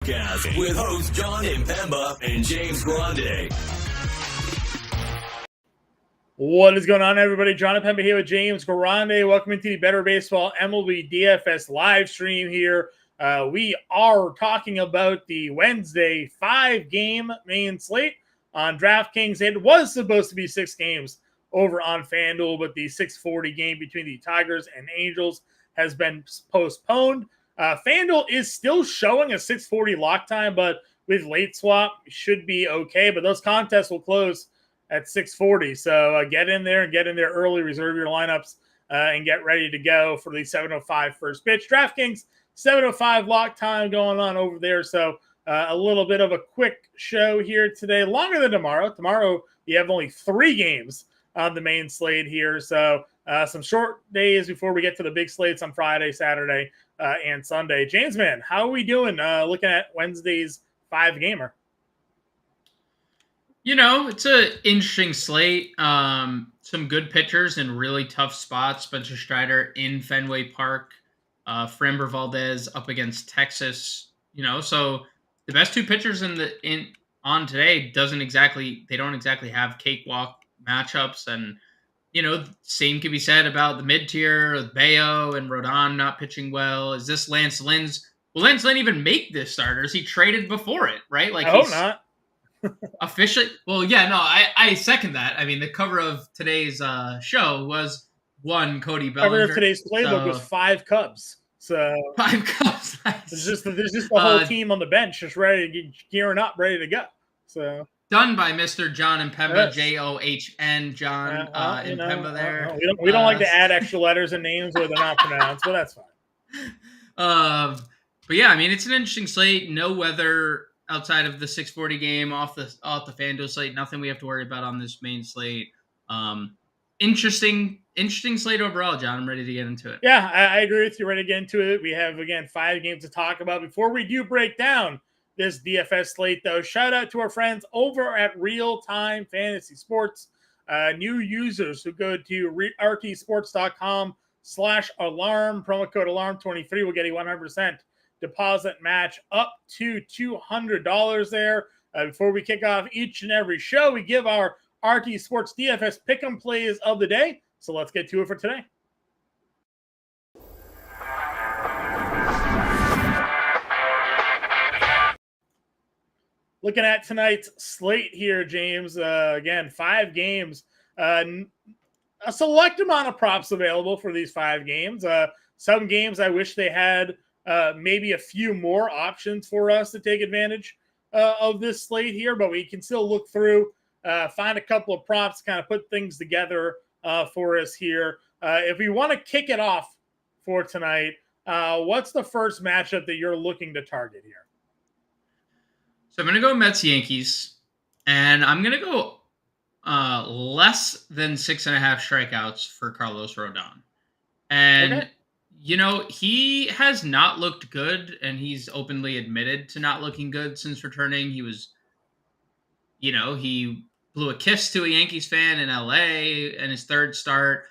podcast with hosts Jon Impemba and James Grande. What is going on, everybody? Jon Impemba here with James Grande. Welcome into the Better Baseball MLB DFS live stream here. We are talking about the Wednesday 5-game main slate on DraftKings. It was supposed to be 6 games over on FanDuel, but the 6:40 game between the Tigers and Angels has been postponed. FanDuel is still showing a 6:40 lock time, but with late swap, should be okay. But those contests will close at 6:40. So get in there and get in there early, reserve your lineups, and get ready to go for the 7:05 first pitch. DraftKings, 7:05 lock time going on over there. So a little bit of a quick show here today, longer than tomorrow. Tomorrow, you have only 3 games on the main slate here. So some short days before we get to the big slates on Friday, Saturday, and Sunday. James, man, how are we doing looking at Wednesday's 5-gamer? You know, it's an interesting slate. Some good pitchers in really tough spots. Spencer Strider in Fenway Park. Framber Valdez up against Texas. You know, so the best 2 pitchers on today don't exactly have cakewalk matchups. And, you know, same can be said about the mid-tier with Bayo and Rodon not pitching well. Is this Lance Lynn's? Will Lance Lynn even make this starter? Is he traded before it, right? Like, I hope not. Officially, well, yeah, no, I second that. I mean, the cover of today's show was Cody Bellinger. Cover of today's playbook was 5 Cubs. So 5 Cubs. Nice. There's just the whole team on the bench, just gearing up, ready to go. So done by Mr. Jon Impemba, yes. John Jon Impemba. There. We don't like to add extra letters and names where they're not pronounced, but that's fine. But yeah, I mean, it's an interesting slate. No weather outside of the 6:40 game off the FanDuel slate. Nothing we have to worry about on this main slate. Interesting slate overall, John. I'm ready to get into it. Yeah, I agree with you. Ready to get into it. We have, again, 5 games to talk about. Before we do break down this DFS slate, though, shout out to our friends over at Real Time Fantasy Sports. New users who go to rtsports.com/alarm, promo code alarm23 will get a 100% deposit match up to $200 there. Before we kick off each and every show, we give our RT Sports DFS pick'em plays of the day. So let's get to it for today. Looking at tonight's slate here, James. Again, 5 games. A select amount of props available for these 5 games. Some games I wish they had maybe a few more options for us to take advantage of this slate here, but we can still look through, find a couple of props, kind of put things together for us here. If we want to kick it off for tonight, what's the first matchup that you're looking to target here? So I'm going to go Mets-Yankees, and I'm going to go less than 6.5 strikeouts for Carlos Rodon. And okay. You know, he has not looked good, and he's openly admitted to not looking good since returning. He was, you know, he blew a kiss to a Yankees fan in LA in his 3rd start.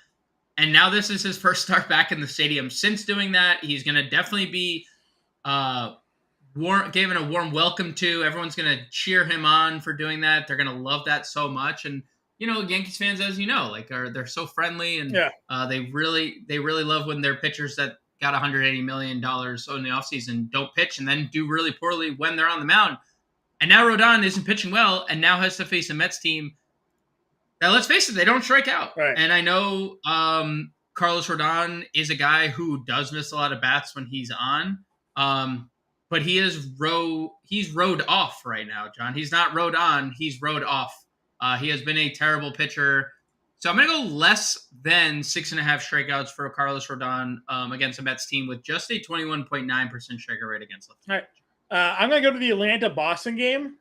And now this is his first start back in the stadium. Since doing that, he's going to definitely be given a warm welcome to. Everyone's going to cheer him on for doing that. They're going to love that so much. And, you know, Yankees fans, as you know, like they're so friendly, and they really love when their pitchers that got $180 million in the offseason don't pitch and then do really poorly when they're on the mound. And now Rodon isn't pitching well, and now has to face a Mets team that, let's face it, they don't strike out. Right. And I know Carlos Rodon is a guy who does miss a lot of bats when he's on, but he's rode off right now, John. He's not rode on, he's rode off. He has been a terrible pitcher. So I'm going to go less than 6.5 strikeouts for Carlos Rodon against a Mets team with just a 21.9% strikeout rate against left. All right. I'm going to go to the Atlanta-Boston game,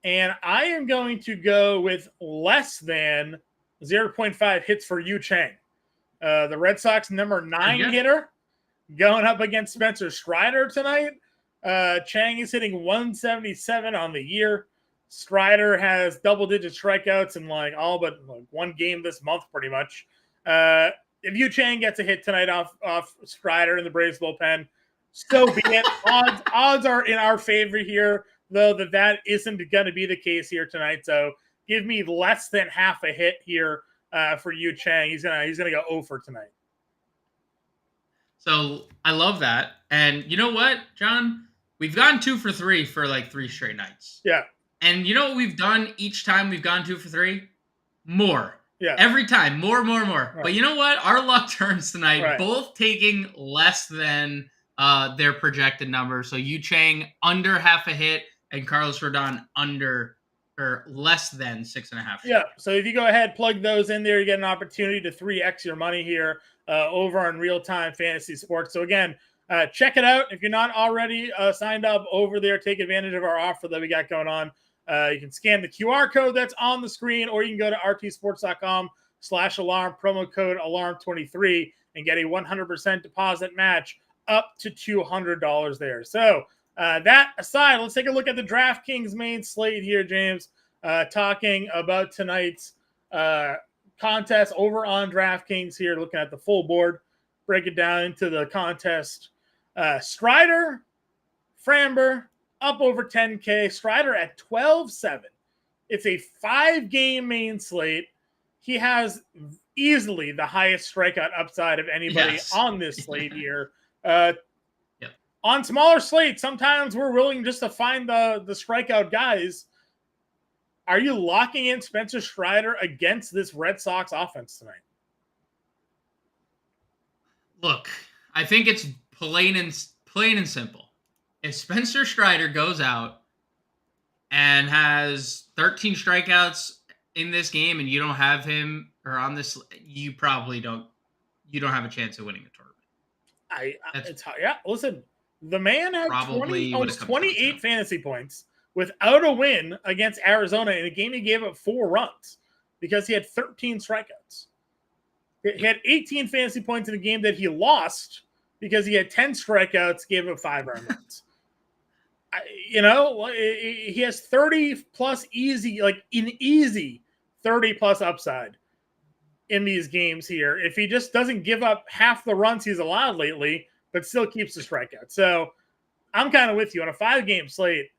and I am going to go with less than 0.5 hits for Yu Chang. The Red Sox number 9 hitter going up against Spencer Strider tonight. Chang is hitting 177 on the year. Strider has double-digit strikeouts in all but one game this month, pretty much. If Yu Chang gets a hit tonight off Strider in the Braves bullpen, so be it. Odds are in our favor here, though that isn't going to be the case here tonight. So give me less than half a hit here for Yu Chang. He's gonna go 0 for tonight. So I love that. And you know what, John? We've gone 2 for 3 for like 3 straight nights. Yeah. And you know what we've done each time we've gone 2 for 3? More. Yeah. Every time. More. Right. But you know what? Our luck turns tonight, right. Both taking less than their projected number. So Yu Chang under half a hit and Carlos Rodon under or less than 6.5. Yeah. So if you go ahead, plug those in there, you get an opportunity to 3x your money here over on Real Time Fantasy Sports. So again, check it out. If you're not already signed up over there, take advantage of our offer that we got going on. You can scan the QR code that's on the screen, or you can go to rtsports.com/alarm, promo code alarm23, and get a 100% deposit match up to $200 there. So that aside, let's take a look at the DraftKings main slate here, James, talking about tonight's contest over on DraftKings here, looking at the full board, break it down into the contest. Strider, Framber, up over 10K. Strider at 12-7. It's a 5-game main slate. He has easily the highest strikeout upside of anybody on this slate here. On smaller slates, sometimes we're willing just to find the strikeout guys. Are you locking in Spencer Strider against this Red Sox offense tonight? Look, I think it's plain and simple. If Spencer Strider goes out and has 13 strikeouts in this game and you don't have him or on this, you probably don't have a chance of winning a tournament. Listen, the man had almost 28 fantasy points without a win against Arizona in a game he gave up 4 runs because he had 13 strikeouts. He had 18 fantasy points in a game that he lost because he had 10 strikeouts, gave up 5 earned runs. He has 30 plus easy 30 plus upside in these games here. If he just doesn't give up half the runs he's allowed lately, but still keeps the strikeout. So I'm kind of with you on a 5-game slate.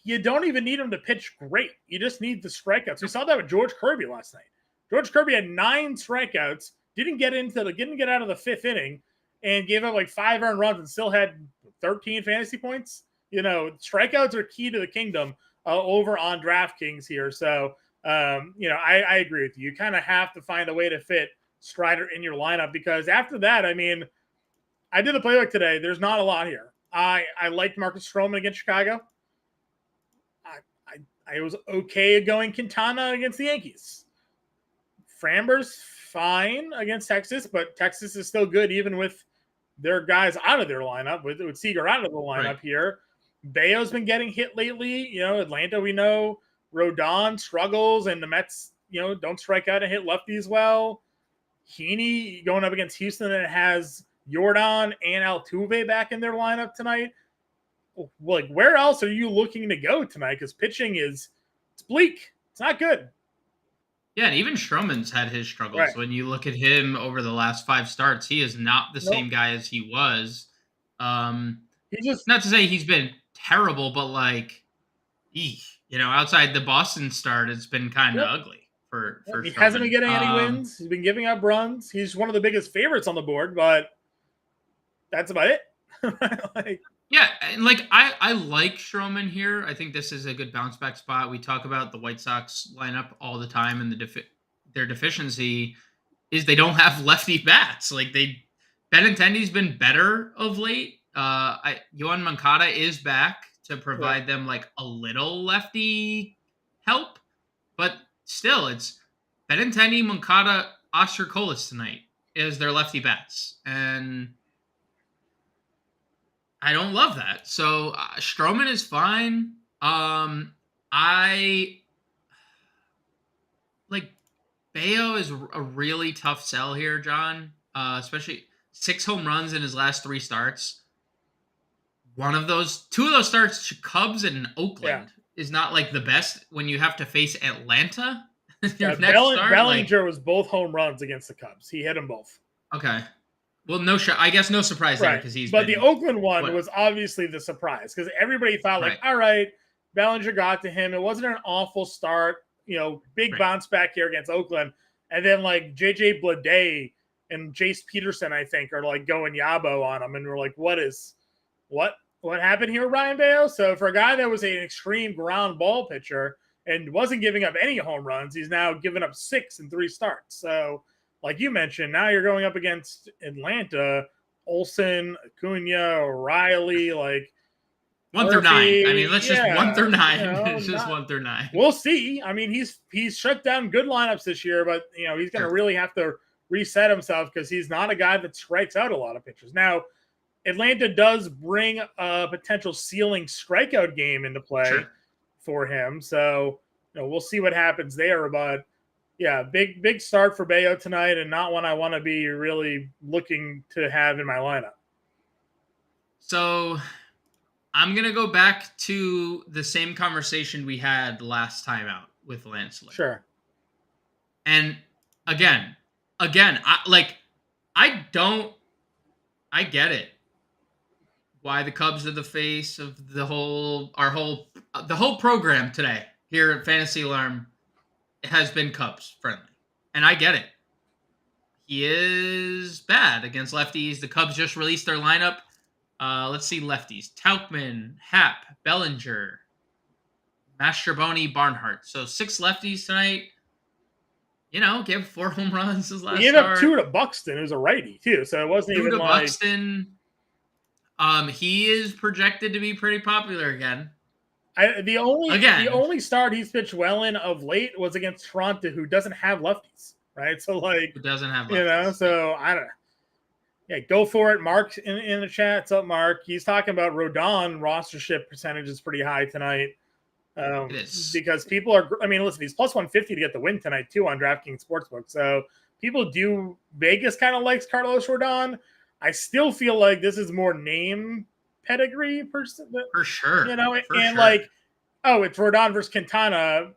You don't even need him to pitch great. You just need the strikeouts. We saw that with George Kirby last night. George Kirby had 9 strikeouts, didn't get out of the 5th inning, and gave up like 5 earned runs and still had 13 fantasy points. Strikeouts are key to the kingdom over on DraftKings here. So, I agree with you. You kind of have to find a way to fit Strider in your lineup because after that, I mean, I did the playbook today. There's not a lot here. I liked Marcus Stroman against Chicago. I was okay going Quintana against the Yankees. Framber's fine against Texas, but Texas is still good even with their guys out of their lineup, with Seager out of the lineup here. Bayo's been getting hit lately. Atlanta, we know. Rodon struggles, and the Mets, don't strike out and hit lefties well. Heaney going up against Houston, and it has Yordan and Altuve back in their lineup tonight. Like, where else are you looking to go tonight? Because pitching it's bleak. It's not good. Yeah, and even Stroman's had his struggles. Right. When you look at him over the last 5 starts, he is not the same guy as he was. Not to say he's been terrible, but outside the Boston start, it's been kind of ugly for He Stroman. hasn't been getting any wins. He's been giving up runs. He's one of the biggest favorites on the board, but that's about it. Yeah, and I like Stroman here. I think this is a good bounce back spot. We talk about the White Sox lineup all the time, and their deficiency is they don't have lefty bats. Benintendi's been better of late. Yohan Moncada is back to provide them a little lefty help, but still, it's Benintendi, Moncada, Oscar Colas tonight is their lefty bats, and I don't love that. So Stroman is fine. Bayo is a really tough sell here, John. Especially 6 home runs in his last 3 starts. 2 of those starts, Cubs and Oakland, is not the best when you have to face Atlanta. Bellinger was both home runs against the Cubs. He hit them both. Okay. Well, I guess no surprise there because he's. But the Oakland one was obviously the surprise because everybody thought like, all right, Bellinger got to him. It wasn't an awful start, big bounce back here against Oakland, and then like JJ Bleday and Jace Peterson, I think, are like going yabo on him, and we're like, what happened here, Ryan Bayo? So for a guy that was an extreme ground ball pitcher and wasn't giving up any home runs, he's now given up 6 in 3 starts. So, like you mentioned, now you're going up against Atlanta, Olsen, Acuna, O'Reilly, like 1 through 9. I mean, let's just 1 through 9. It's just 1 through 9. We'll see. I mean, he's shut down good lineups this year, but he's going to really have to reset himself because he's not a guy that strikes out a lot of pitchers. Now, Atlanta does bring a potential ceiling strikeout game into play for him. So, we'll see what happens there. But, yeah, big start for Bayo tonight and not one I want to be really looking to have in my lineup. So, I'm going to go back to the same conversation we had last time out with Lance Lynn. Sure. And, again, I get it. Why the Cubs are the face of the whole program today here at Fantasy Alarm has been Cubs friendly. And I get it. He is bad against lefties. The Cubs just released their lineup. Let's see lefties. Tauchman, Happ, Bellinger, Mastrobuoni, Barnhart. So 6 lefties tonight. Gave 4 home runs his last start. He gave up 2 to Buxton, who's a righty, too. So it wasn't even like... Buxton. He is projected to be pretty popular again. The only start he's pitched well in of late was against Toronto, who doesn't have lefties, right? So who doesn't have lefties. So I don't know. Yeah, go for it. Mark in the chat. What's up, Mark? He's talking about Rodon rostership percentage is pretty high tonight. It is. Because people are, listen, he's plus 150 to get the win tonight, too, on DraftKings Sportsbook. So people do, Vegas kind of likes Carlos Rodon. I still feel like this is more name pedigree person. For sure. Like, oh, it's Rodon versus Quintana,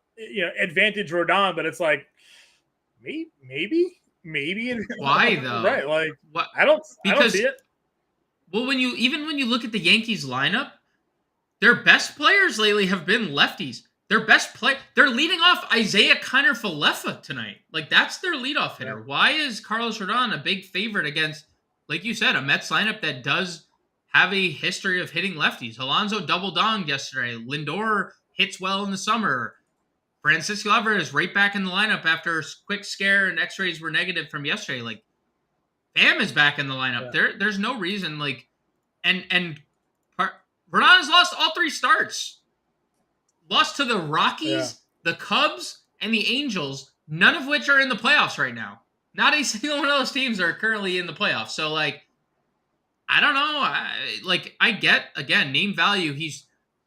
advantage Rodon, but it's like, maybe. Why though? Right. Like, what? I don't see it. Well, when you look at the Yankees lineup, their best players lately have been lefties. They're leading off Isaiah Kiner-Falefa tonight. Like, that's their leadoff hitter. Yeah. Why is Carlos Rodon a big favorite against, like you said, a Mets lineup that does have a history of hitting lefties? Alonso double-donged yesterday. Lindor hits well in the summer. Francisco Alvarez right back in the lineup after a quick scare and x-rays were negative from yesterday. Like, Pham is back in the lineup. Yeah. There's no reason, like, and Rodon has lost all 3 starts. Lost to the Rockies, the Cubs, and the Angels, none of which are in the playoffs right now. Not a single one of those teams are currently in the playoffs. So, like, I don't know. I get, again, name value.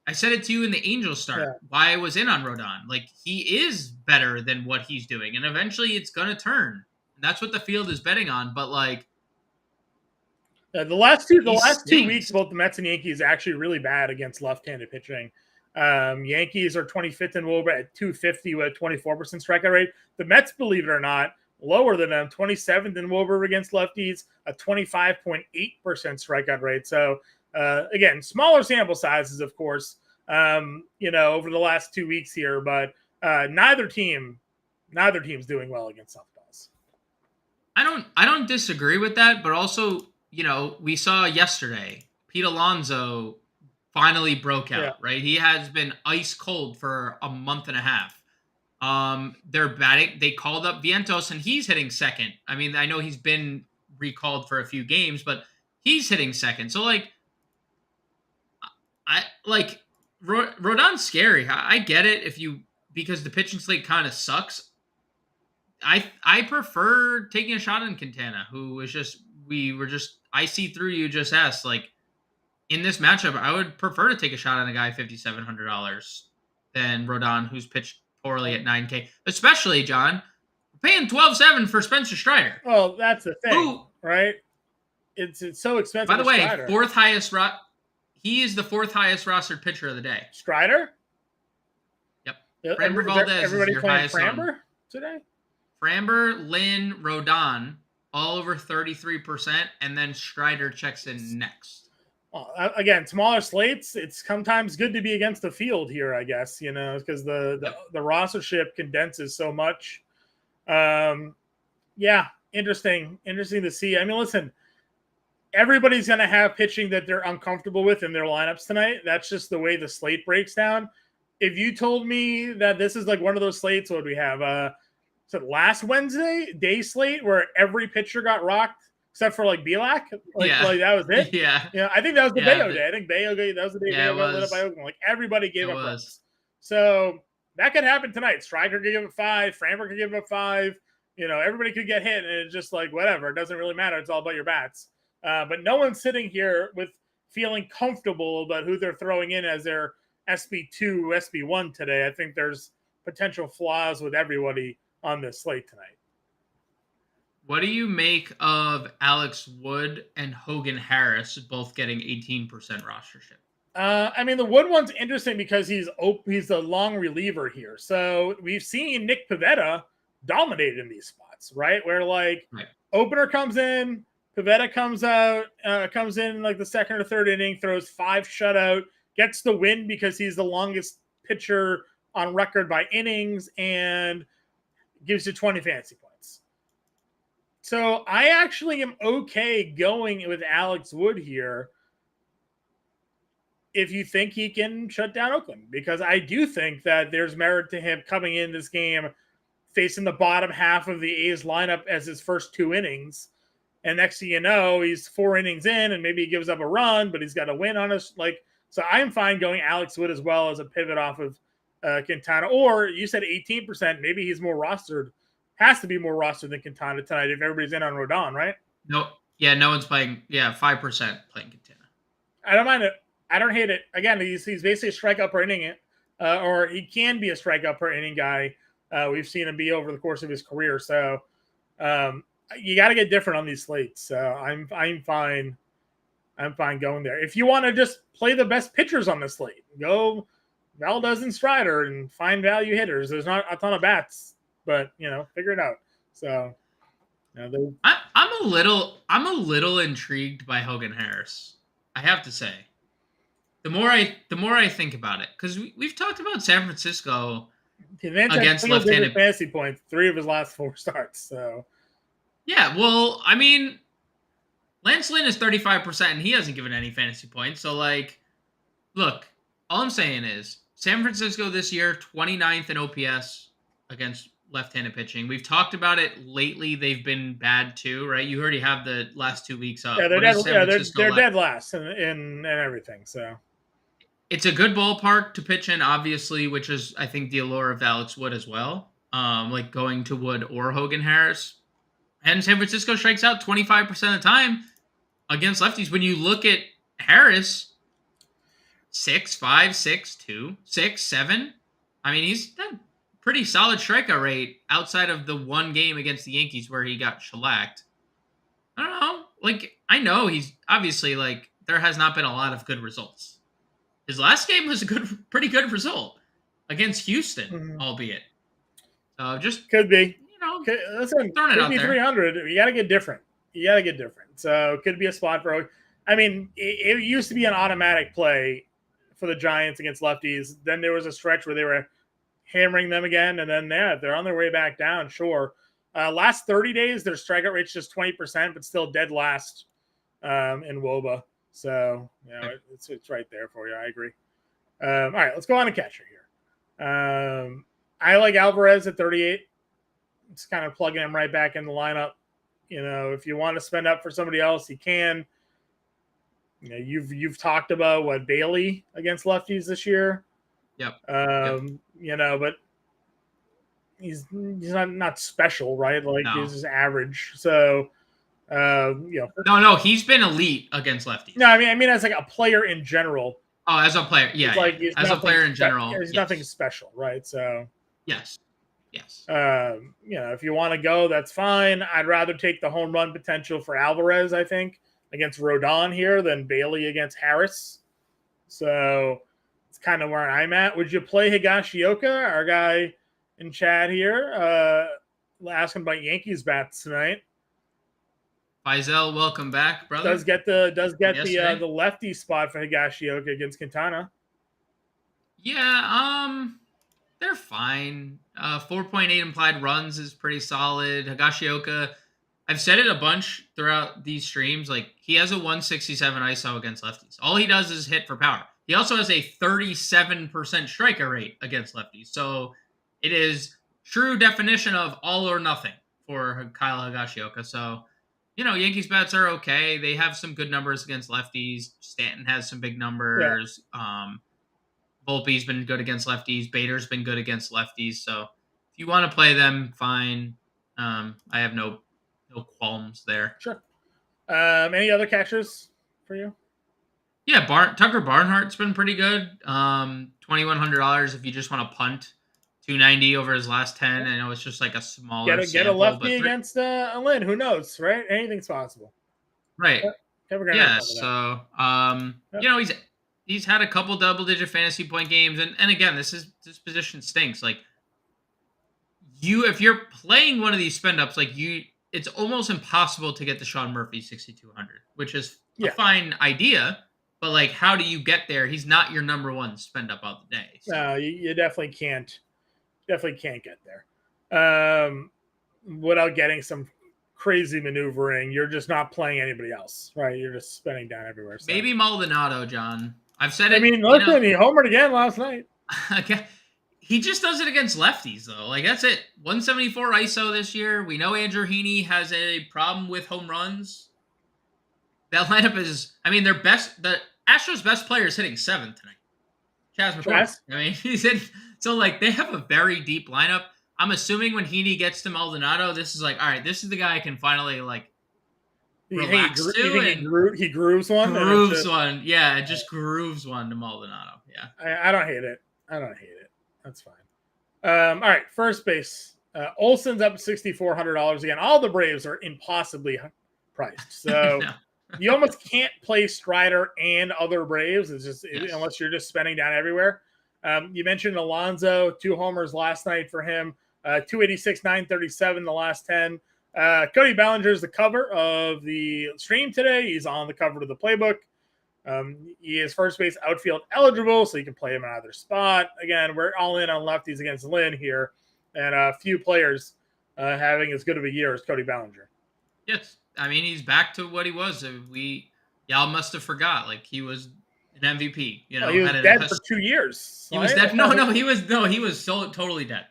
I said it to you in the Angels start, why I was in on Rodon. Like, he is better than what he's doing, and eventually it's going to turn. And that's what the field is betting on. But, like, the last 2 weeks, both the Mets and Yankees actually really bad against left-handed pitching. Yankees are 25th in WOBA at 250 with a 24% strikeout rate. The Mets, believe it or not, lower than them, 27th in WOBA against lefties, a 25.8% strikeout rate. So, again, smaller sample sizes, of course, over the last 2 weeks here, but neither team's doing well against softballs. I don't disagree with that, but also, we saw yesterday Pete Alonso finally broke out, right? He has been ice cold for a month and a half. They're batting. They called up Vientos, and he's hitting second. I mean, I know he's been recalled for a few games, but he's hitting second. So, like, Rodon's scary. I get it because the pitching slate kind of sucks. I prefer taking a shot on Quintana, who was I see through you just asked, like, in this matchup, I would prefer to take a shot on a guy $5,700 than Rodon, who's pitched poorly at $9K. Especially, John, we're paying $12,700 for Spencer Strider. Well, that's the thing, right? It's so expensive. By the way, fourth highest. He is the 4th highest rostered pitcher of the day. Strider. Yep. Framber Valdez everybody is your playing highest Framber today. Framber, Lynn, Rodon, all over 33%, and then Strider checks in next. Well, again, smaller slates, it's sometimes good to be against the field here, I guess, because the rostership condenses so much. Yeah, interesting to see. I mean, listen, everybody's going to have pitching that they're uncomfortable with in their lineups tonight. That's just the way the slate breaks down. If you told me that this is like one of those slates, what do we have? So last Wednesday day slate where every pitcher got rocked except for like Belak, like that was it. Yeah, I think that was the Bayo day. I think Bayo that was the day Bayo got lit up by Oakland. Like everybody gave up runs. So that could happen tonight. Striker could give up 5. Framber could give up 5. Everybody could get hit, and it's just like whatever. It doesn't really matter. It's all about your bats. But no one's sitting here with feeling comfortable about who they're throwing in as their SB2, SB1 today. I think there's potential flaws with everybody on this slate tonight. What do you make of Alex Wood and Hogan Harris both getting 18% rostership? I mean, the Wood one's interesting because he's a long reliever here. So we've seen Nick Pivetta dominate in these spots, right? Where opener comes in, Pivetta comes in like the second or third inning, throws 5 shutout, gets the win because he's the longest pitcher on record by innings, and gives you 20 fantasy points. So I actually am okay going with Alex Wood here if you think he can shut down Oakland, because I do think that there's merit to him coming in this game facing the bottom half of the A's lineup as his first 2 innings. And next thing you know, he's 4 innings in and maybe he gives up a run, but he's got a win on us. So I'm fine going Alex Wood as well as a pivot off of Quintana. Or you said 18%. Maybe he's more rostered. Has to be more rostered than Quintana tonight if everybody's in on Rodon, right? No. Yeah, no one's playing. Yeah, 5% playing Quintana. I don't mind it. I don't hate it. Again, he's basically a strikeout per inning, or he can be a strikeout per inning guy. We've seen him be over the course of his career. So you got to get different on these slates. So I'm fine. I'm fine going there. If you want to just play the best pitchers on the slate, go Valdez and Strider and find value hitters. There's not a ton of bats, but figure it out. So I'm a little intrigued by Hogan Harris. I have to say, the more I think about it, because we've talked about San Francisco against left-handed fantasy points 3 of his last 4 starts. So yeah, well, I mean, Lance Lynn is 35%, and he hasn't given any fantasy points. So look, all I'm saying is San Francisco this year 29th in OPS against left-handed pitching. We've talked about it lately. They've been bad too, right? You already have the last 2 weeks up. Yeah, they're dead. Yeah, they're dead last in everything. So it's a good ballpark to pitch in, obviously, which is I think the allure of Alex Wood as well. Like going to Wood or Hogan Harris, and San Francisco strikes out 25% of the time against lefties. When you look at Harris, 6.5, 6.2, 6.7. I mean, he's done pretty solid strikeout rate outside of the one game against the Yankees where he got shellacked. I don't know. I know he's obviously there has not been a lot of good results. His last game was a pretty good result against Houston, albeit. So just could be. Listen, throwing it out there. 300. You got to get different. So it could be a spot for. I mean, it used to be an automatic play for the Giants against lefties. Then there was a stretch where they were hammering them again, and then they're on their way back down. Sure, last 30 days their strikeout rate's just 20%, but still dead last in WOBA. So it's right there for you. I agree. All right, let's go on to catcher here. I like Alvarez at 38. It's kind of plugging him right back in the lineup. If you want to spend up for somebody else, you can. You've talked about what Bailey against lefties this year. Yep. But he's not special, right? He's just average. So No, he's been elite against lefties. No, I mean as a player in general. Oh, as a player, yeah. As a player in general, there's nothing special, right? So yes. If you want to go, that's fine. I'd rather take the home run potential for Alvarez, I think, against Rodon here than Bailey against Harris. So it's kind of where I'm at. Would you play Higashioka, our guy in chat here, asking about Yankees bats tonight? Faisal, welcome back, brother. Does get the lefty spot for Higashioka against Quintana. Yeah, they're fine. 4.8 implied runs is pretty solid. Higashioka, I've said it a bunch throughout these streams. Like, he has a 167 ISO against lefties. All he does is hit for power. He also has a 37% striker rate against lefties. So it is true definition of all or nothing for Kyle Higashioka. So, Yankees bats are okay. They have some good numbers against lefties. Stanton has some big numbers. Yeah. Volpe's been good against lefties. Bader's been good against lefties. So if you want to play them, fine. I have no qualms there. Sure. Any other catchers for you? Yeah, Tucker Barnhart's been pretty good. $2,100 if you just want to punt. 290 over his last 10. I know it's just like a smaller get a lefty against Lynn. Who knows, right? Anything's possible. Right. Yeah. So he's had a couple double-digit fantasy point games, and again, this position stinks. Like, if you're playing one of these spend ups, it's almost impossible to get the Sean Murphy 6,200, which is a fine idea. But like, how do you get there? He's not your number one spend up of the day. So. No, you definitely can't. Definitely can't get there. Without getting some crazy maneuvering, you're just not playing anybody else, right? You're just spending down everywhere. So. Maybe Maldonado, John. I've said it. I mean, listen, he homered again last night. Okay. He just does it against lefties, though. Like, that's it. 174 ISO this year. We know Andrew Heaney has a problem with home runs. That lineup is, the Astros' best player is hitting seventh tonight. Chas McCormick. I mean, he's in. So, like, they have a very deep lineup. I'm assuming when Heaney gets to Maldonado, this is like, all right, this is the guy I can finally, like, relax to. He grooves one? Grooves one. Yeah, it just grooves one to Maldonado. Yeah. I don't hate it. That's fine. All right, first base. Olsen's up $6,400 again. All the Braves are impossibly priced. So no. You almost can't play Strider and other Braves. It's just unless you're just spending down everywhere. You mentioned Alonso, 2 homers last night for him. 286, 937 the last 10. Cody Bellinger is the cover of the stream today. He's on the cover of the playbook. He is first base outfield eligible, so you can play him in either spot. Again, we're all in on lefties against Lynn here, and a few players having as good of a year as Cody Bellinger. Yes, I mean, he's back to what he was. Y'all must have forgot. Like, he was an MVP. He was dead for 2 years. He was dead. No, he was so totally dead.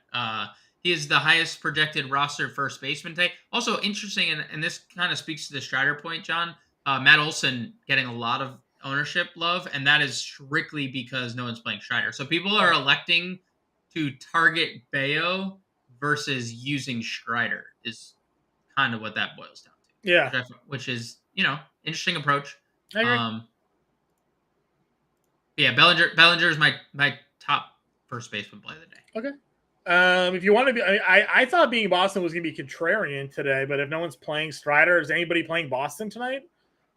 He is the highest projected roster first baseman today. Also interesting, and this kind of speaks to the Strider point, John. Matt Olson getting a lot of ownership love, and that is strictly because no one's playing Strider. So people are electing to target Bayo versus using Strider is kind of what that boils down to. Yeah. Which is, interesting approach. I agree. Yeah, Bellinger is my top first baseman play of the day. Okay. If you want to be, I thought being Boston was going to be contrarian today, but if no one's playing Strider, is anybody playing Boston tonight?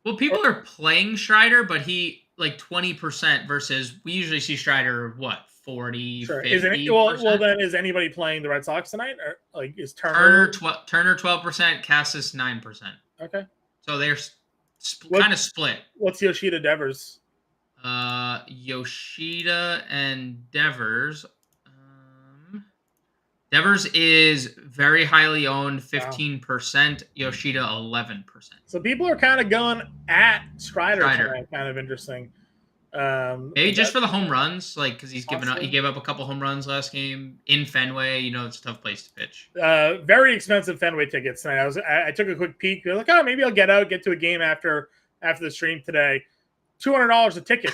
Well, people are playing Strider, but he like 20% versus we usually see Strider 40, sure. 50%. Well, then is anybody playing the Red Sox tonight? Or like is Turner 12%, Cassis 9%. Okay. So they're kind of split. What's Yoshida Devers? Yoshida and Devers. Devers is very highly owned, 15%. Yoshida, 11%. So people are kind of going at Strider. Tonight, kind of interesting. Maybe just for the home runs, like because he gave up a couple home runs last game in Fenway. It's a tough place to pitch. Very expensive Fenway tickets tonight. I took a quick peek. I was like, maybe I'll get to a game after the stream today. $200 a ticket.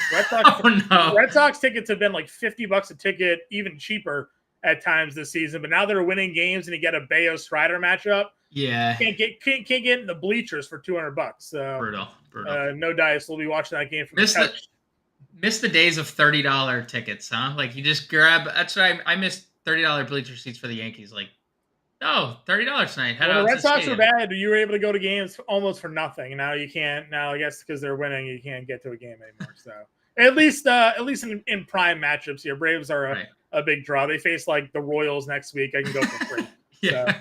Red Sox tickets have been like $50 a ticket, even cheaper at times this season. But now they're winning games, and you get a Bayo Strider matchup. Yeah, can't get in the bleachers for $200. So brutal. No dice. We'll be watching that game from the couch. Miss the days of $30 tickets, huh? Like you just grab. That's what I missed $30 bleacher seats for the Yankees. Like, $30 tonight. When the Red Sox were bad, you were able to go to games almost for nothing. And now you can't. Now I guess because they're winning, you can't get to a game anymore. So at least in prime matchups here, Braves are a big draw. They face like the Royals next week. I can go for free. Yeah.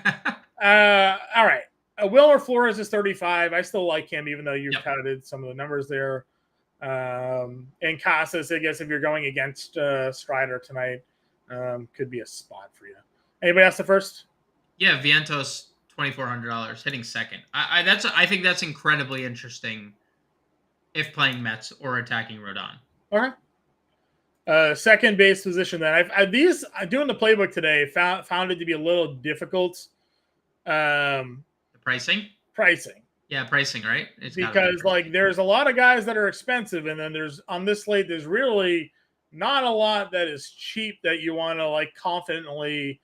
So, all right. Wilmer Flores is 35. I still like him, even though you've Yep. touted some of the numbers there. And Casas, I guess, if you're going against Strider tonight, could be a spot for you. Anybody else the first? Yeah, Vientos $2,400 hitting second. I think that's incredibly interesting if playing Mets or attacking Rodon. Okay. Second base position. Then these doing the playbook today found it to be a little difficult. The pricing. Yeah, pricing, right? It's Because like there's a lot of guys that are expensive, and then there's on this slate there's really not a lot that is cheap that you want to like confidently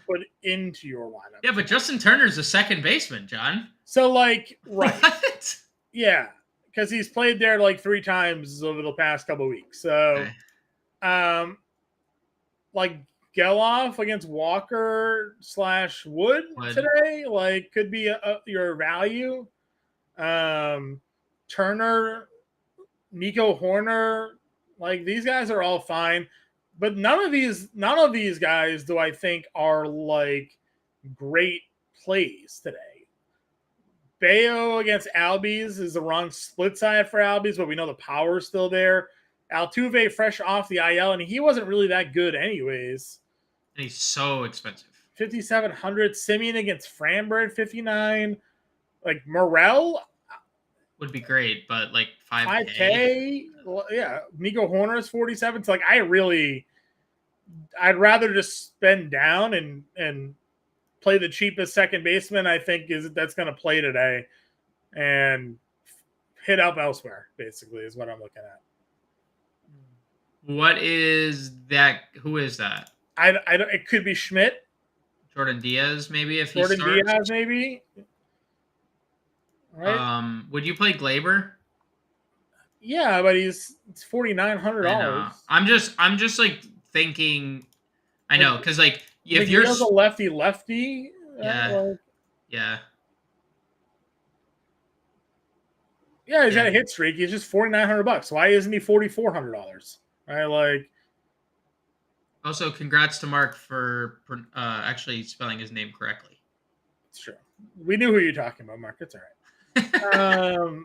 put into your lineup. Yeah, but Justin Turner's a second baseman, John. So like right, What? yeah, because he's played there like 3 times over the past couple of weeks. So, Okay. Like Geloff against Walker / Wood today, like could be your value. Turner, Nico Horner, like these guys are all fine, but none of these guys do I think are like great plays today. Bayo against Albies is the wrong split side for Albies, but we know the power is still there. Altuve fresh off the IL, and he wasn't really that good anyways. And he's so expensive. 5,700. Simeon against Framber at 59. Like Morel would be great, but like 5K. Well, yeah, Nico Horner is 47. So like I'd rather just spend down and play the cheapest second baseman I think that's going to play today and hit up elsewhere, basically, is what I'm looking at. What is that? Who is that? I don't. It could be Schmidt. Jordan Diaz, maybe, if Jordan he starts. Diaz, maybe. Right. Would you play Glaber? Yeah, but it's $4,900. I'm just like thinking. I know, because like if you're a lefty, yeah, yeah. Yeah, he's got a hit streak. He's just $4,900. Why isn't he $4,400? Right, like. Also, congrats to Mark for actually spelling his name correctly. It's true. We knew who you're talking about, Mark. It's all right.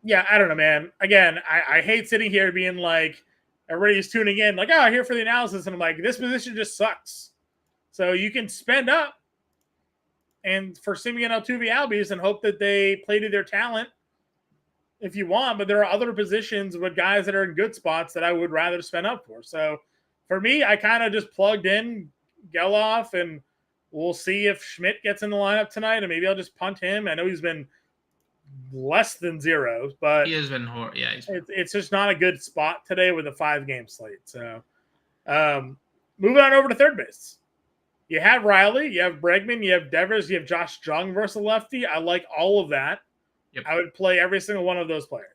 Yeah, I don't know, man. Again, I hate sitting here being like, everybody's tuning in, like, oh, here for the analysis. And I'm like, this position just sucks. So you can spend up and for Simeon Altuve Albies and hope that they play to their talent if you want. But there are other positions with guys that are in good spots that I would rather spend up for. So for me, I kind of just plugged in Geloff, and we'll see if Schmidt gets in the lineup tonight, and maybe I'll just punt him. I know he's been less than 0, but he has been it's just not a good spot today with a 5-game slate. So moving on over to third base. You have Riley, you have Bregman, you have Devers, you have Josh Jung versus lefty. I like all of that. Yep. I would play every single one of those players.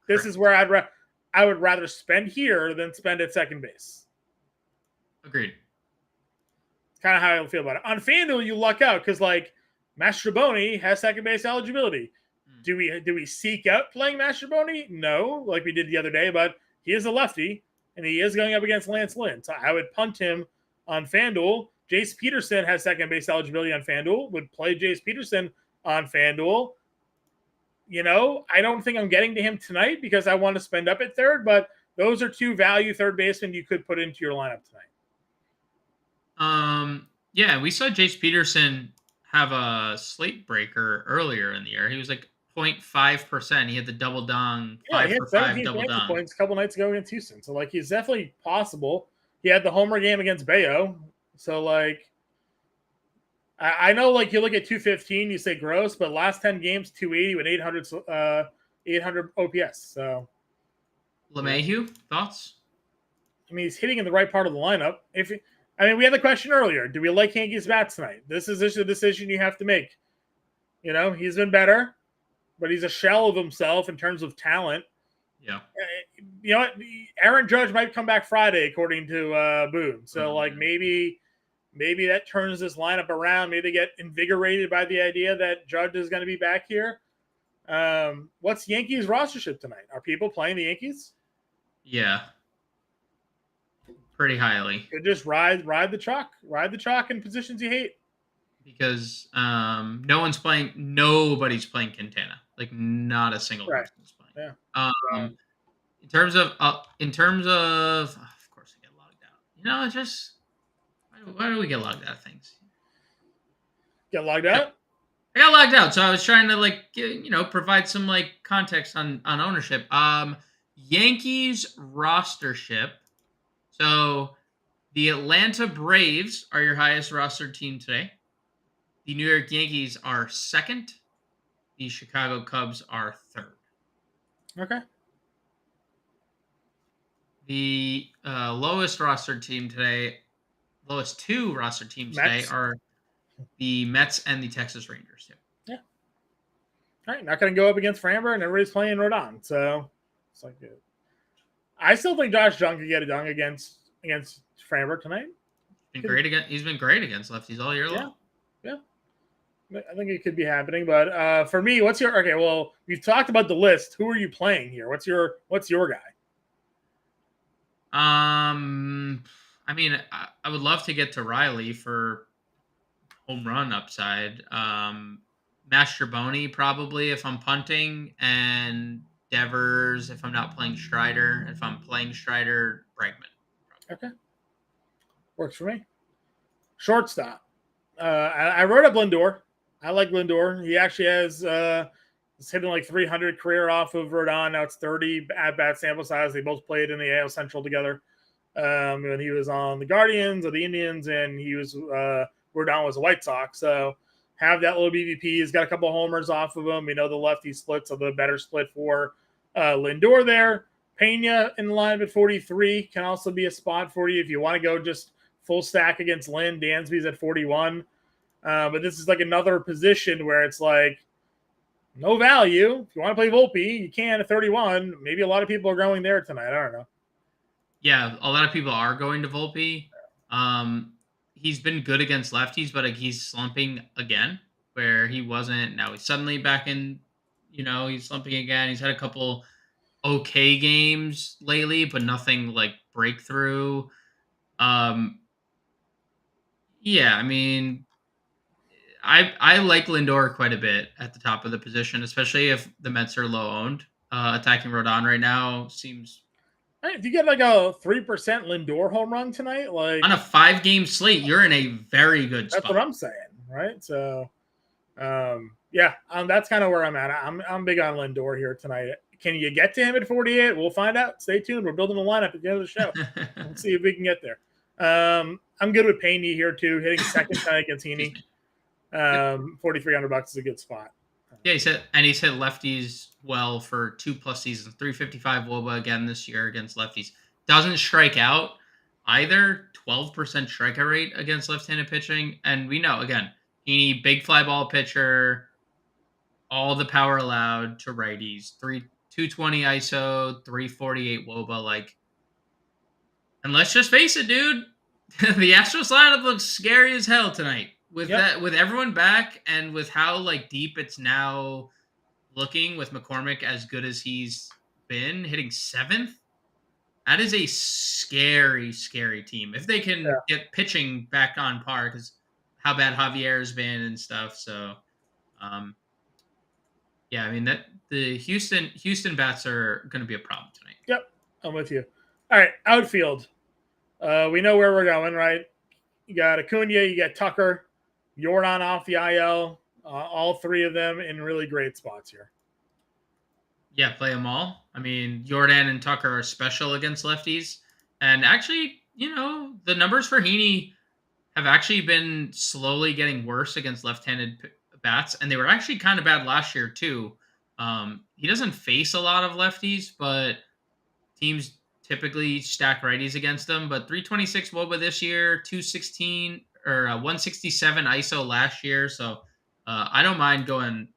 This is where I would rather spend here than spend at second base. Agreed. It's kind of how I feel about it. On FanDuel, you luck out because like Mastroboni has second base eligibility. Do we seek out playing Mastroboni? No, like we did the other day, but he is a lefty and he is going up against Lance Lynn. So I would punt him on FanDuel. Jace Peterson has second base eligibility on FanDuel. Would play Jace Peterson on FanDuel. You know, I don't think I'm getting to him tonight because I want to spend up at third, but those are 2 value third basemen you could put into your lineup tonight. Yeah, we saw Jace Peterson have a slate breaker earlier in the year. He was like 0.5%. He had the double dong, 5 for 5 double dong points a couple nights ago against Houston. So like he's definitely possible. He had the homer game against Bayo. So like I know, like you look at 215, you say gross, but last 10 games, 280 with 800 OPS. So, LeMahieu, thoughts? I mean, he's hitting in the right part of the lineup. We had the question earlier: do we like Yankees bats tonight? This is just a decision you have to make. You know, he's been better, but he's a shell of himself in terms of talent. Yeah. You know what? Aaron Judge might come back Friday, according to Boone. So, like maybe that turns this lineup around. Maybe they get invigorated by the idea that Judge is going to be back here. What's Yankees rostership tonight? Are people playing the Yankees? Yeah. Pretty highly. Could just ride the chalk. Ride the chalk in positions you hate. because nobody's playing Quintana. Like not a single Right. person is playing. Yeah. Um, of course I get logged out. It just why do we get logged out of things? Get logged Yep. out? I got logged out, so I was trying to provide some context on ownership. Yankees rostership. So the Atlanta Braves are your highest rostered team today. The New York Yankees are second. The Chicago Cubs are third. Okay. The lowest rostered team today, lowest two rostered teams today Mets. are the Mets and the Texas Rangers. Too. Yeah. All right. Not going to go up against Framber, and everybody's playing Rodon. So it's like it. I still think Josh Jung could get a dunk against Framber tonight. He's been great against lefties all year long. Yeah. I think it could be happening, but for me, what's your okay? Well, we've talked about the list. Who are you playing here? What's your guy? I mean, I would love to get to Riley for home run upside. Mastroboni probably if I'm punting, and Devers if I'm not playing Strider. If I'm playing Strider, Bregman. Okay, works for me. Shortstop. I wrote up Lindor. I like Lindor. He actually has he's hitting like 300 career off of Rodon. Now it's 30 at bat sample size. They both played in the AL Central together. When he was on the Guardians or the Indians, and he was Rodon was a White Sox. So have that little BVP. He's got a couple homers off of him. We know the lefty splits are the better split for Lindor there. Pena in line at 43 can also be a spot for you if you want to go just full stack against Lynn. Dansby's at 41. But this is like another position where it's like no value. If you want to play Volpe, you can at 31. Maybe a lot of people are going there tonight. I don't know. Yeah, a lot of people are going to Volpe. He's been good against lefties, but he's slumping again where he wasn't. Now he's suddenly back in, he's slumping again. He's had a couple okay games lately, but nothing like breakthrough. Yeah, I mean, I like Lindor quite a bit at the top of the position, especially if the Mets are low owned. Attacking Rodon right now seems. Hey, if you get like a 3% Lindor home run tonight, like on a 5-game slate, you're in a very good spot. That's what I'm saying, right? So, that's kind of where I'm at. I'm big on Lindor here tonight. Can you get to him at 48? We'll find out. Stay tuned. We're building a lineup at the end of the show. Let's see if we can get there. I'm good with Payne here too, hitting second tonight against Heaney. $4,300 is a good spot. Yeah, he's hit lefties well for 2+ seasons. 355 WOBA again this year against lefties. Doesn't strike out either. 12% strikeout rate against left-handed pitching. And we know, again, Heaney, big fly ball pitcher, all the power allowed to righties. 220 ISO, 348 WOBA. And let's just face it, dude. The Astros lineup looks scary as hell tonight. With everyone back and with how deep it's now looking with McCormick as good as he's been, hitting 7th, that is a scary, scary team. If they can get pitching back on par, because how bad Javier's been and stuff. So, I mean that the Houston bats are going to be a problem tonight. Yep, I'm with you. All right, outfield. We know where we're going, right? You got Acuna, you got Tucker. Jordan off the IL, all three of them in really great spots here. Yeah, play them all. I mean, Jordan and Tucker are special against lefties. And actually, the numbers for Heaney have actually been slowly getting worse against left-handed bats. And they were actually kind of bad last year, too. He doesn't face a lot of lefties, but teams typically stack righties against them. But 326 WOBA this year, 216 or 167 ISO last year. So I don't mind going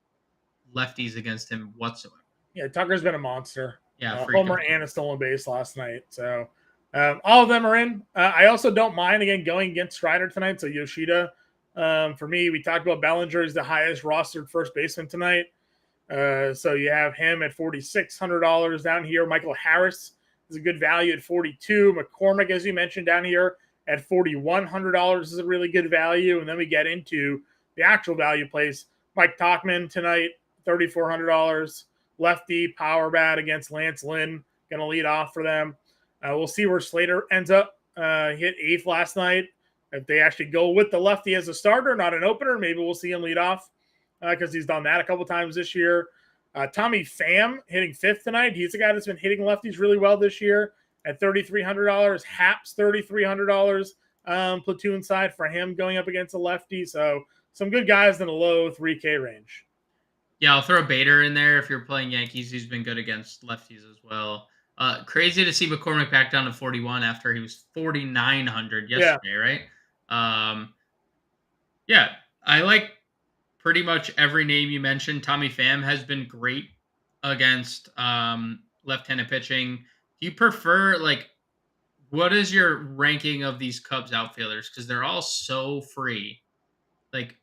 lefties against him whatsoever. Yeah, Tucker's been a monster. Yeah, homer and a stolen base last night. So all of them are in. I also don't mind, again, going against Strider tonight. So Yoshida, for me, we talked about Bellinger is the highest rostered first baseman tonight. So you have him at $4,600 down here. Michael Harris is a good value at $42. McCormick, as you mentioned, down here at $4,100 is a really good value. And then we get into the actual value plays. Mike Tauchman tonight, $3,400. Lefty power bat against Lance Lynn, going to lead off for them. We'll see where Slater ends up. Hit 8th last night. If they actually go with the lefty as a starter, not an opener, maybe we'll see him lead off because he's done that a couple times this year. Tommy Pham hitting 5th tonight. He's a guy that's been hitting lefties really well this year at $3,300. Haps $3,300 platoon side for him going up against a lefty. So some good guys in the low 3K range. Yeah, I'll throw Bader in there if you're playing Yankees. He's been good against lefties as well. Crazy to see McCormick back down to 41 after he was 4,900 yesterday, right? Yeah, I like pretty much every name you mentioned. Tommy Pham has been great against left-handed pitching. Do you prefer, what is your ranking of these Cubs outfielders? Because they're all so free.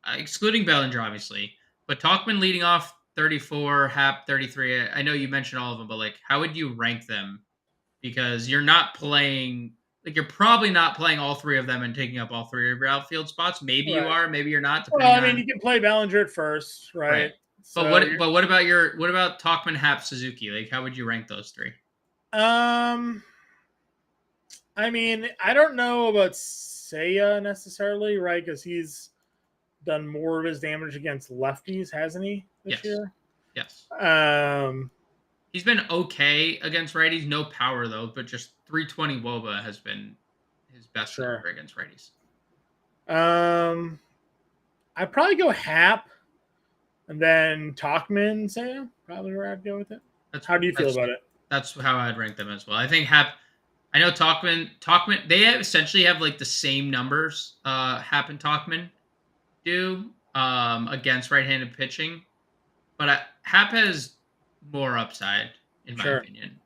Excluding Bellinger, obviously. But Tauchman leading off 34, Happ 33. I know you mentioned all of them, but how would you rank them? Because you're not playing, you're probably not playing all three of them and taking up all three of your outfield spots. Maybe you are, maybe you're not. Well, you can play Bellinger at first, right? So but what about Tauchman, Happ, Suzuki? How would you rank those three? I don't know about Seiya necessarily, right? Because he's done more of his damage against lefties, hasn't he, this year? Yes. He's been okay against righties. No power, though, but just 320 WOBA has been his best number against righties. I'd probably go Happ and then Tauchman, Seiya. Probably where I'd go with it. How do you feel about it? That's how I'd rank them as well. I think Happ. I know Tauchman, they essentially have the same numbers Happ and Tauchman do against right-handed pitching, but Happ has more upside in my opinion.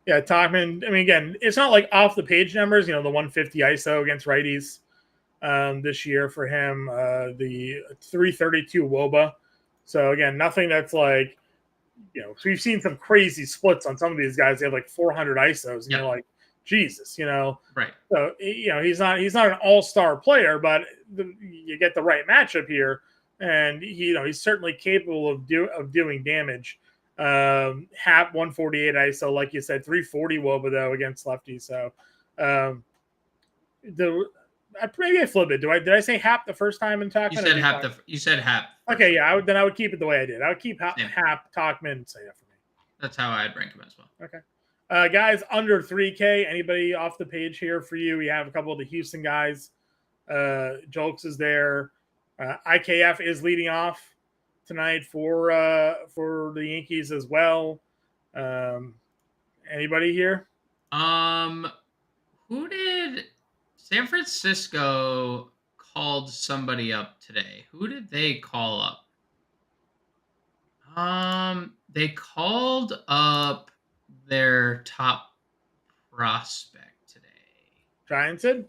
Yeah, Tauchman. Again, it's not off the page numbers. The 150 ISO against righties this year for him. The 332 WOBA. So again, nothing that's so we've seen some crazy splits on some of these guys. They have 400 ISOs, and you're like, Jesus, Right. So he's not an all-star player, but you get the right matchup here, and he's certainly capable of doing damage. Happ 148 ISO, like you said, 340 WOBA though against lefties. So maybe I flipped it. Did I say Happ the first time in Tauchman? You said Happ. Okay, yeah. I would keep it the way I did. I would keep Happ, Tauchman, and Seiya for me. That's how I'd rank him as well. Okay. Guys under 3K, anybody off the page here for you? We have a couple of the Houston guys. Jolks is there. IKF is leading off tonight for the Yankees as well. Anybody here? Who did San Francisco called somebody up today? Who did they call up? They called up their top prospect today. Giants did?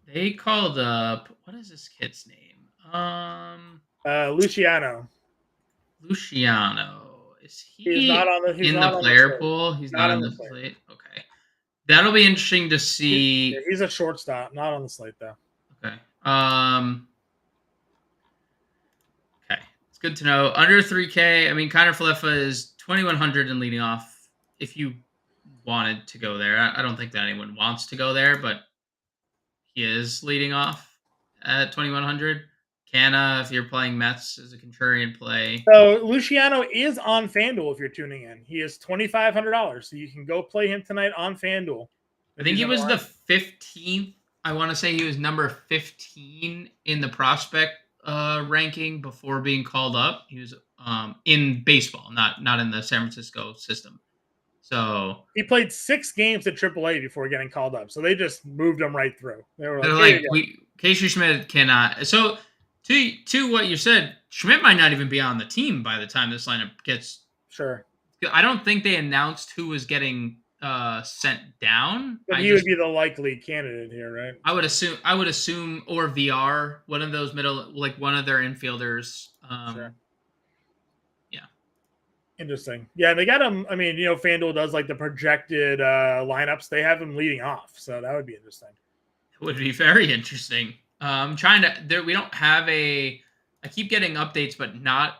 They called up, what is this kid's name? Luciano. Is he not on the player pool? He's not on the slate. Okay. That'll be interesting to see. He's a shortstop, not on the slate though. Okay. Okay. It's good to know. Under 3K, Kiner Falefa is 2,100 and leading off. If you wanted to go there, I don't think that anyone wants to go there, but he is leading off at 2,100. Canna, if you're playing Mets, is a contrarian play. So Luciano is on FanDuel if you're tuning in. He is $2,500, so you can go play him tonight on FanDuel. I think he was the 15th. I want to say he was number 15 in the prospect ranking before being called up. He was in baseball, not in the San Francisco system. So he played 6 games at AAA before getting called up. So they just moved him right through. They're Casey Schmidt cannot. So to what you said, Schmidt might not even be on the team by the time this lineup gets. Sure. I don't think they announced who was getting sent down. But he would be the likely candidate here, right? I would assume, or VR, one of those middle, one of their infielders. Sure. Yeah. Interesting. Yeah, they got him. FanDuel does the projected lineups. They have him leading off, so that would be interesting. It would be very interesting. I'm trying to. We don't have a. I keep getting updates, but not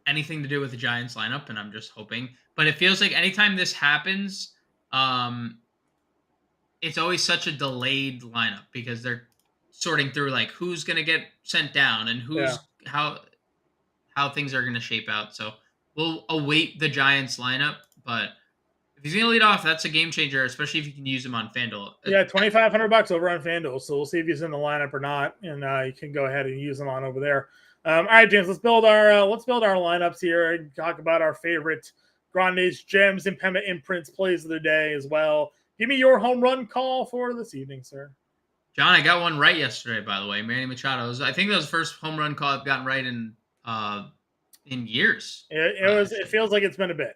anything to do with the Giants lineup, and I'm just hoping. But it feels like anytime this happens, it's always such a delayed lineup because they're sorting through like who's gonna get sent down and Yeah. how things are gonna shape out. So we'll await the Giants lineup, but if he's gonna lead off, that's a game changer, especially if you can use him on FanDuel. Yeah, $2,500 over on FanDuel. So we'll see if he's in the lineup or not, and you can go ahead and use him on over there. All right, James, let's build our lineups here and talk about our favorite Grande's Gems and Impemba imprints plays of the day as well. Give me your home run call for this evening, sir. John, I got one right yesterday, by the way. Manny Machado. I think that was the first home run call I've gotten right in years. It feels like it's been a bit.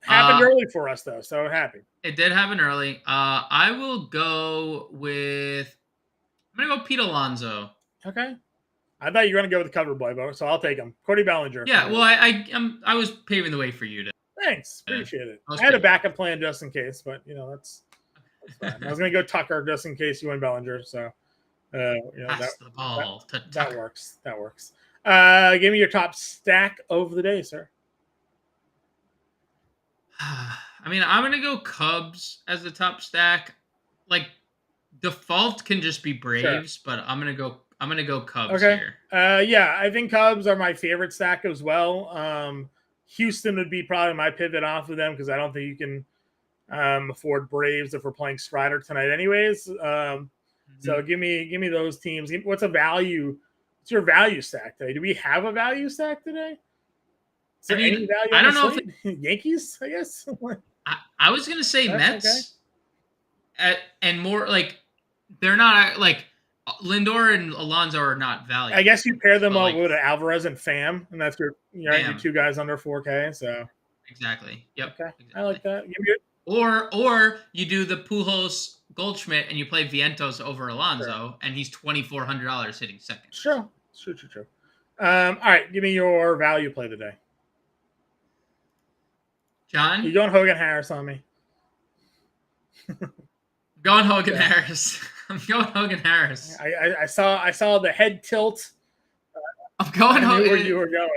Happened early for us though, so happy. It did happen early. I will go with. I'm gonna go Pete Alonso. Okay. I thought you were gonna go with the cover boy, so I'll take him. Cody Bellinger. Yeah, well, I was paving the way for you to. Thanks, appreciate it. I had a backup plan just in case, but that's fine. I was gonna go Tucker just in case you went Bellinger. So, pass the ball to that Tucker. works. That works. Give me your top stack over the day, sir. I mean, I'm gonna go Cubs as the top stack. Like default can just be Braves, but I'm gonna go Cubs here. Yeah, I think Cubs are my favorite stack as well. Houston would be probably my pivot off of them because I don't think you can afford Braves if we're playing Strider tonight, anyways. So give me those teams. What's a value? What's your value stack today? Do we have a value stack today? I mean, I don't know if Yankees, I guess. I was gonna say Mets, and more like they're not like Lindor and Alonso are not valuable. I guess you pair them all with Alvarez and Pham, and that's your two guys under 4K. So exactly, yep. Okay, exactly. I like that. Or you do the Pujols Goldschmidt and you play Vientos over Alonso, and he's $2,400 hitting second. True. All right, give me your value play today. John? You going Hogan Harris on me? Going Hogan Harris. I'm going Hogan Harris. I saw the head tilt. I'm going Hogan. Where you were going.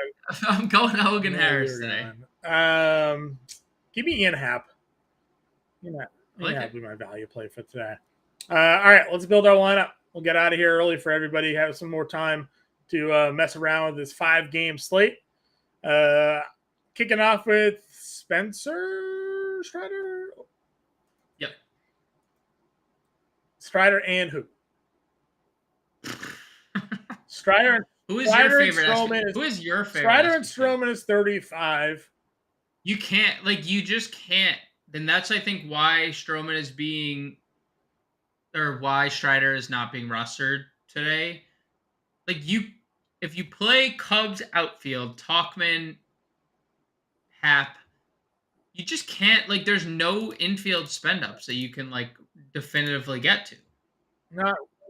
I'm going Hogan Harris today. Give me Ian Happ. Ian Happ be my value play for today. All right, let's build our lineup. We'll get out of here early for everybody. Have some more time to mess around with this 5-game slate. Kicking off with Spencer Strider. Yep. Strider and who? Strider. Who is your favorite? Who is your favorite? Strider and Stroman is 35. You can't, you just can't. Then that's, I think, why Stroman is being, or why Strider is not being rostered today. If you play Cubs outfield, Tauchman, Happ, you just can't, there's no infield spend ups that you can, definitively get to.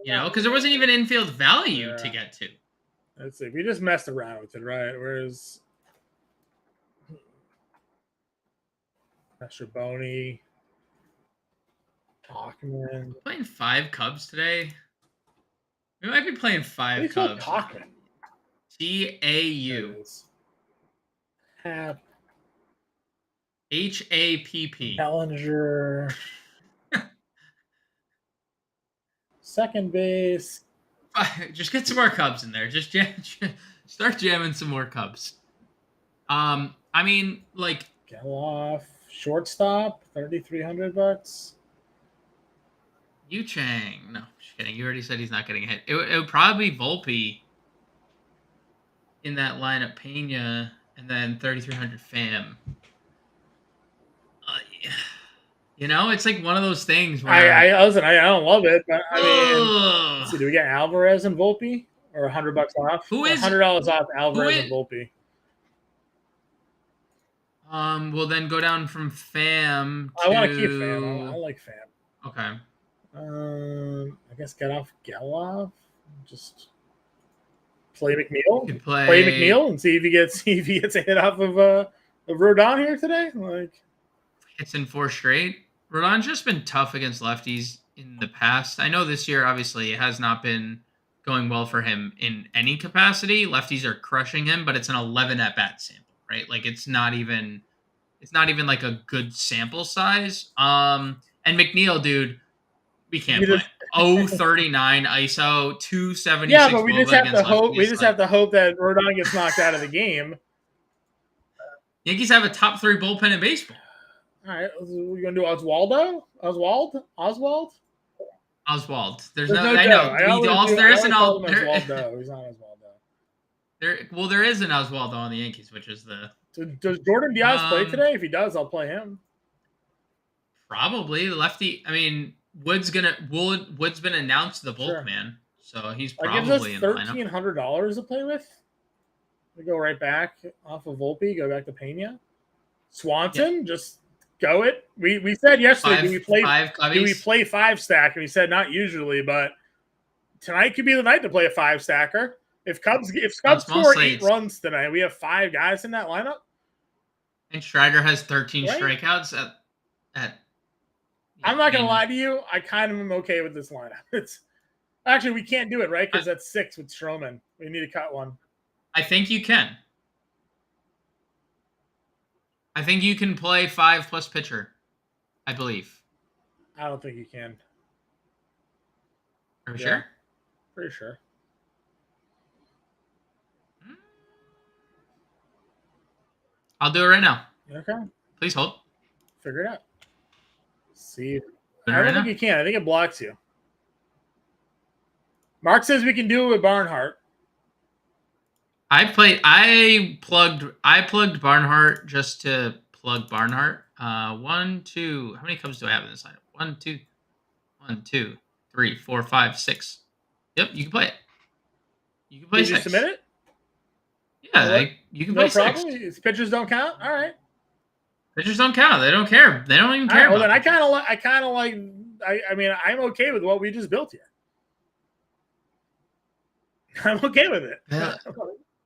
Because there wasn't even infield value to get to. Let's see. We just messed around with it, right? Whereas Mr. Boney, Tauchman. Playing 5 Cubs today? We might be playing 5 Cubs. Tauchman. TAU. Happ. HAPP. Bellinger. Second base. Just get some more Cubs in there. Just start jamming some more Cubs. I mean, Geloff. Shortstop, $3,300. Yu Chang. No, just kidding. You already said he's not getting a hit. It would probably be Volpe in that lineup. Pena, and then 3,300 Pham. It's one of those things where I don't love it, but let's see, do we get Alvarez and Volpe or $100 off? $100 off Alvarez and Volpe? We'll then go down from Pham to... I want to keep Pham. I like Pham. Okay. I guess get off Geloff. Just play McNeil. Play McNeil and see if he gets a hit off of Rodon here today. Hits in 4 straight. Rodon's just been tough against lefties. in the past. I know this year, obviously, it has not been going well for him in any capacity. Lefties are crushing him, but it's an 11 at bat sample, right? Like it's not even like a good sample size. And McNeil, dude, we can't You play. just, 039 ISO, yeah, 276 but we just WOBA have to against hope. We lefties. just Like have to hope that Rodon gets knocked out of the game. Yankees have a top 3 bullpen in baseball. All right, we're gonna do Oswald. Oswald. There's There's no. no I Doe. know. There is an call him there. Oswaldo. He's not Oswaldo. There is an Oswaldo on the Yankees, which is the Does Jordan Diaz play today? If he does, I'll play him. Probably the lefty. I mean, Wood's been announced the bulk man, so he's probably that gives us in the lineup. $1,300 to play with. We go right back off of Volpe, go back to Pena. Swanson, just go it. We said yesterday, do we play 5 stack? And we said not usually, but tonight could be the night to play a 5 stacker. If Cubs score 8 runs tonight, we have 5 guys in that lineup. And Strider has 13 strikeouts at I'm not gonna lie to you, I kind of am okay with this lineup. It's actually we can't do it, right? Because that's 6 with Stroman. We need to cut one. I think you can. I think you can play 5 plus pitcher. I believe. I don't think you can. Are you sure? Pretty sure. I'll do it right now. Okay. Please hold. Figure it out. See. I don't think you can. I think it blocks you. Mark says we can do it with Barnhart. I plugged Barnhart just to plug Barnhart. 1, 2. How many Cubs do I have in this lineup? 1, 2, 3, 4, 5, 6. Yep, you can play it. You can play Did 6. you submit it? Yeah, you can play 6. Pitchers don't count. All right. Pitchers don't count. They don't care. They don't even care. Well, then I kind of like. I mean, I'm okay with what we just built here. I'm okay with it.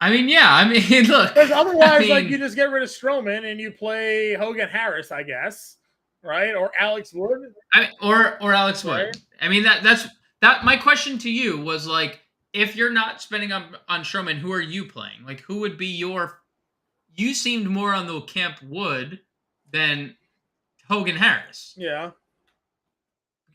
I mean, yeah. I mean, look. Because otherwise, like, you just get rid of Stroman and you play Hogan Harris, I guess, right? Or Alex Wood. Or Alex Wood. Right? I mean, that's my question to you was like, if you're not spending on Stroman, who are you playing? Like, who would be your? You seemed more on the camp Wood than Hogan Harris. Yeah.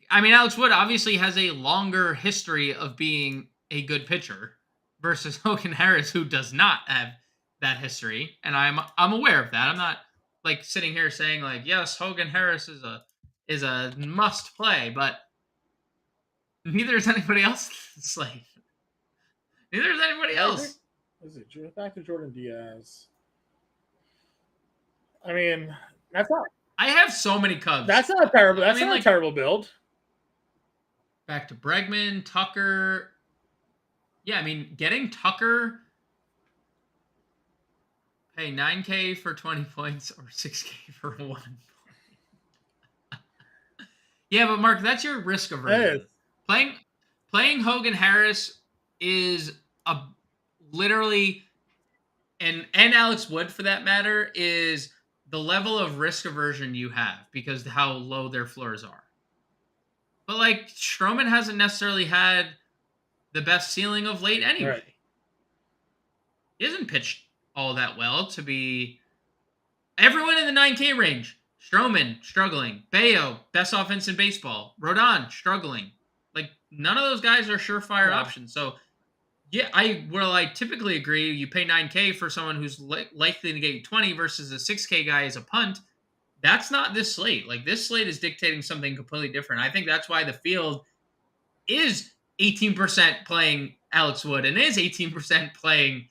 I mean, Alex Wood obviously has a longer history of being a good pitcher versus Hogan Harris, who does not have that history, and I'm aware of that. I'm not like sitting here saying like, yes, Hogan Harris is a must play, but neither is anybody else. It's like neither is anybody else. Is it back to Jordan Diaz? I mean, that's not. I have so many Cubs. That's not terrible. That's not a terrible build. Back to Bregman, Tucker. Yeah, I mean, getting Tucker, pay $9K for 20 points or $6K for 1 point. Yeah, but Mark, that's your risk aversion. Playing Hogan Harris is literally, and Alex Wood for that matter, is the level of risk aversion you have because of how low their floors are. But like Stroman hasn't necessarily had the best ceiling of late anyway. Right. He hasn't pitched all that well to be everyone in the 9K range. Stroman, struggling. Bayo, best offense in baseball. Rodon, struggling. Like, none of those guys are surefire options. So, yeah, I typically agree. You pay 9K for someone who's likely to get you 20 versus a 6K guy as a punt. That's not this slate. Like, this slate is dictating something completely different. I think that's why the field is 18% playing Alex Wood and is 18% playing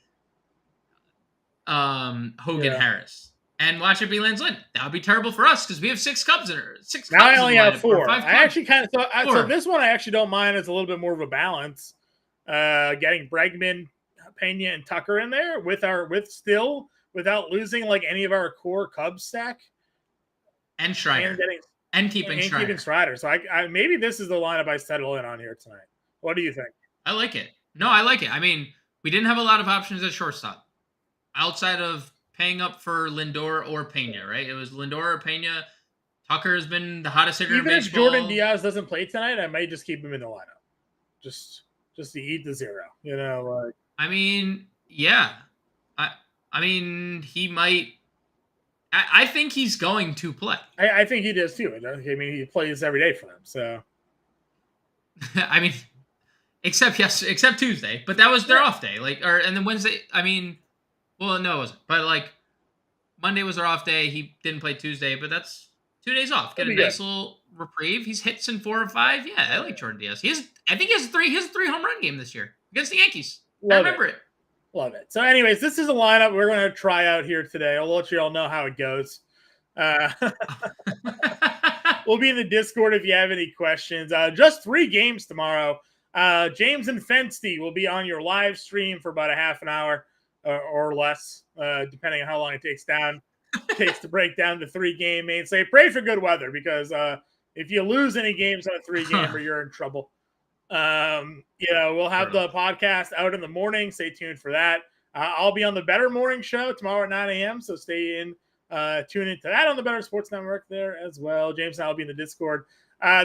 Hogan Harris. And watch it be Landslide. That would be terrible for us because we have 6 Cubs in her. 6 Cubs. Now I only have 4. I actually kind of so this one I actually don't mind. It's a little bit more of a balance. Getting Bregman, Pena, and Tucker in there without losing like any of our core Cubs stack. And Strider. And keeping Strider. So I maybe this is the lineup I settle in on here tonight. What do you think? I like it. No, I like it. I mean, we didn't have a lot of options at shortstop outside of paying up for Lindor or Pena, right? It was Lindor or Pena. Tucker has been the hottest hitter in Even if baseball. Jordan Diaz doesn't play tonight, I might just keep him in the lineup. Just to eat the zero, like. I mean, yeah. I mean, he might. I think he's going to play. I think he does too. I mean, he plays every day for them. So, I mean, except Tuesday, but that was their off day. And then Wednesday. I mean, well, no, it wasn't. But Monday was their off day. He didn't play Tuesday, but that's 2 days off. Get a nice little reprieve. He's hits in 4 or 5. Yeah, I like Jordan Diaz. I think he has a 3 home run game this year against the Yankees. I remember it. Love it. So, anyways, this is a lineup we're going to try out here today. I'll let you all know how it goes. We'll be in the Discord if you have any questions. Just 3 games tomorrow. James and Fensty will be on your live stream for about a half an hour or less, depending on how long it takes to break down the 3-game main slate. Pray for good weather because if you lose any games on a 3-gamer, you're in trouble. We'll have the podcast out in the morning. Stay tuned for that. I'll be on the Better Morning Show tomorrow at 9 a.m. So stay in, tune into that on the Better Sports Network there as well. James and I will be in the Discord.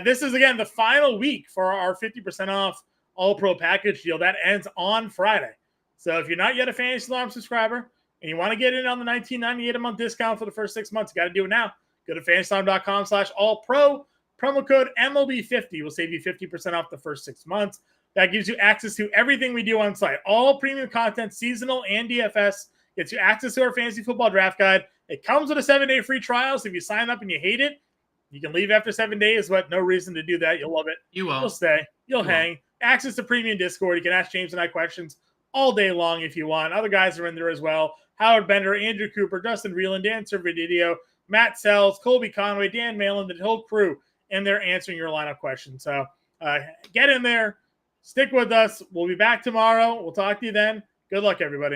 This is again the final week for our 50% off All Pro package deal that ends on Friday. So if you're not yet a Fantasy Alarm subscriber and you want to get in on the $19.98 a month discount for the first 6 months, you got to do it now. Go to fantasyalarm.com/allpro. Promo code MLB50 will save you 50% off the first 6 months. That gives you access to everything we do on site. All premium content, seasonal and DFS, gets you access to our fantasy football draft guide. It comes with a 7-day free trial, so if you sign up and you hate it, you can leave after 7 days, but no reason to do that. You'll love it. You will. You'll stay. You'll hang. Access to premium Discord. You can ask James and I questions all day long if you want. Other guys are in there as well. Howard Bender, Andrew Cooper, Dustin Reeland, Dan Servidideo, Matt Sells, Colby Conway, Dan Malin, the whole crew, and they're answering your lineup questions. So get in there. Stick with us. We'll be back tomorrow. We'll talk to you then. Good luck, everybody.